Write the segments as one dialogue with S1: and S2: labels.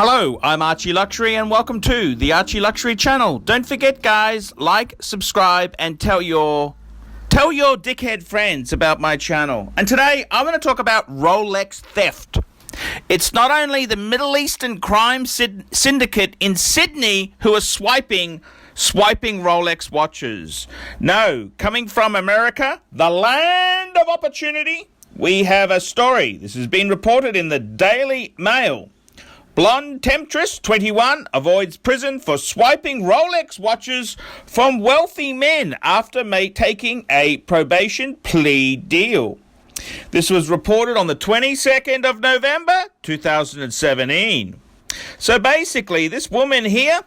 S1: Hello, I'm Archie Luxury and welcome to the Archie Luxury channel. Don't forget, guys, like, subscribe and tell your dickhead friends about my channel. And today I'm going to talk about Rolex theft. It's not only the Middle Eastern crime syndicate in Sydney who are swiping Rolex watches. No, coming from America, the land of opportunity, we have a story. This has been reported in the Daily Mail. Blonde temptress, 21, avoids prison for swiping Rolex watches from wealthy men after taking a probation plea deal. This was reported on the 22nd of November, 2017. So basically, this woman here,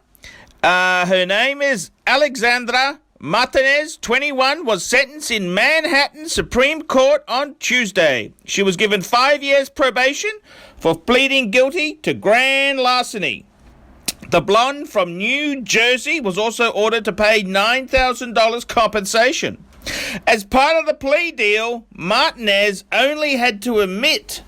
S1: her name is Alexandra Martinez, 21, was sentenced in Manhattan Supreme Court on Tuesday. She was given 5 years probation for pleading guilty to grand larceny. The blonde from New Jersey was also ordered to pay $9,000 compensation. As part of the plea deal, Martinez only had to admit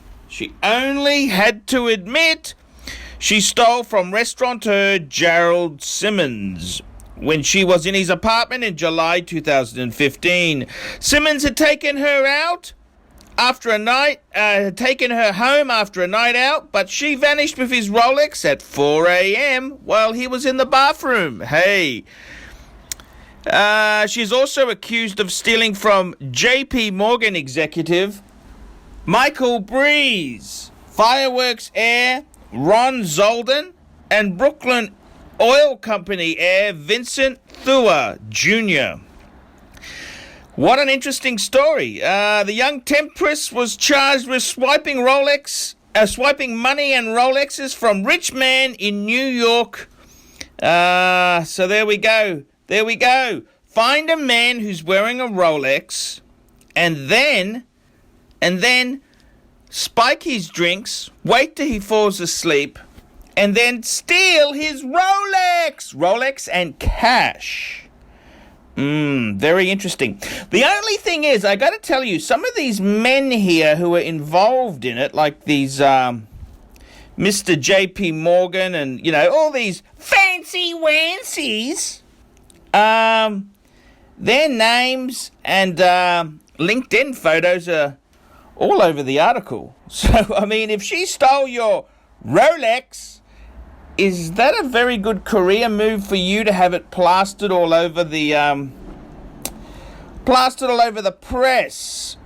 S1: she stole from restaurateur Gerald Simmons when she was in his apartment in July 2015. Simmons had taken her home after a night out, but she vanished with his Rolex at 4 a.m. while he was in the bathroom. Hey. She's also accused of stealing from JP Morgan executive Michael Breeze, Fireworks heir Ron Zoldan, and Brooklyn Oil Company heir Vincent Thua Jr. What an interesting story. The young temptress was charged with swiping money and Rolexes from rich man in New York. So there we go. Find a man who's wearing a Rolex and then spike his drinks, wait till he falls asleep, and then steal his Rolex and cash. Very interesting. The only thing is, I got to tell you, some of these men here who are involved in it, like these Mr. JP Morgan and, all these fancy wancies, their names and LinkedIn photos are all over the article. So, if she stole your Rolex, is that a very good career move for you to have it plastered all over the press?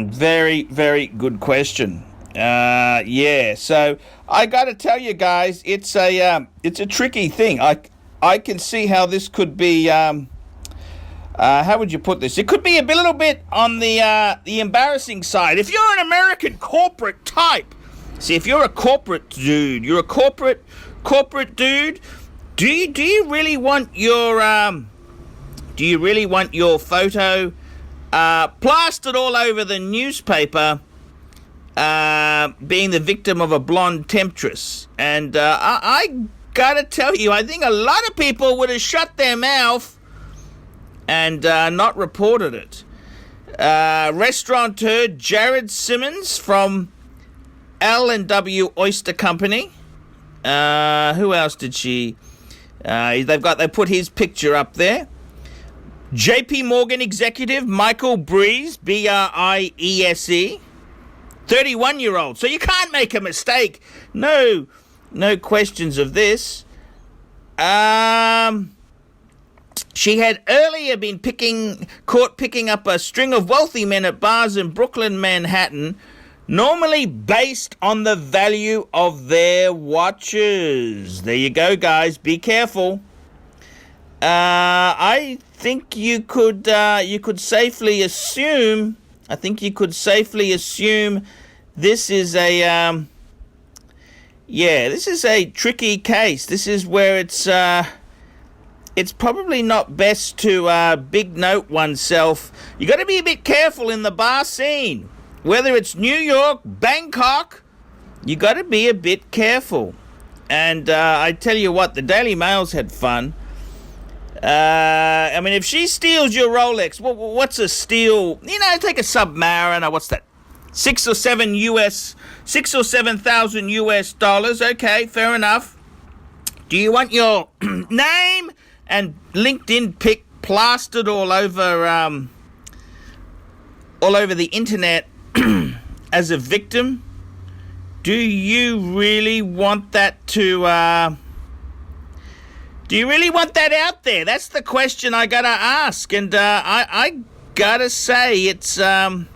S1: Very, very good question. So I got to tell you guys, it's a tricky thing. I can see how this could be. How would you put this? It could be a little bit on the embarrassing side. If you're an American corporate type. See, if you're a corporate dude, do you really want your photo plastered all over the newspaper, being the victim of a blonde temptress? And I gotta tell you, I think a lot of people would have shut their mouth and not reported it. Restaurateur Jared Simmons from L&W Oyster Company. Who else did she? They put his picture up there. JP Morgan executive Michael Breeze, Briese, 31-year-old. So you can't make a mistake. No questions of this. She had earlier been caught picking up a string of wealthy men at bars in Brooklyn, Manhattan, normally based on the value of their watches. There you go, guys. Be careful. I think you could safely assume. This is a this is a tricky case. This is where it's probably not best to big note oneself. You got to be a bit careful in the bar scene. Whether it's New York, Bangkok, you got to be a bit careful. And I tell you what, the Daily Mail's had fun. If she steals your Rolex, what's a steal? Take a Submariner. What's that? 6 or 7,000 US dollars. Okay, fair enough. Do you want your name and LinkedIn pic plastered all over the internet as a victim? Do you really want that to do you really want that out there? That's the question I gotta ask. And I gotta say, it's I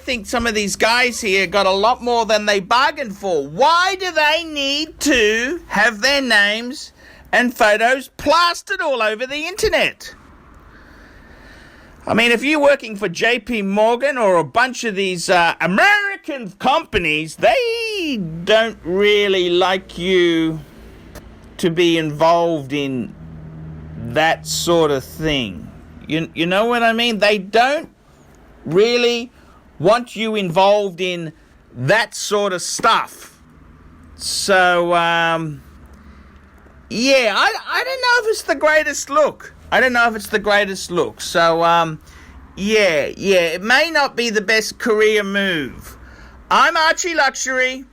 S1: think some of these guys here got a lot more than they bargained for. Why do they need to have their names and photos plastered all over the internet? I mean, if you're working for JP Morgan or a bunch of these American companies, they don't really like you to be involved in that sort of thing. You know what I mean? They don't really want you involved in that sort of stuff. So, I don't know if it's the greatest look. So, it may not be the best career move. I'm Archie Luxury.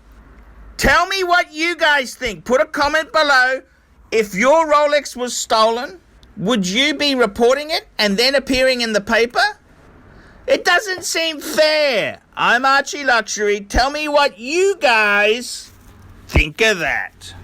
S1: Tell me what you guys think. Put a comment below. If your Rolex was stolen, would you be reporting it and then appearing in the paper? It doesn't seem fair. I'm Archie Luxury. Tell me what you guys think of that.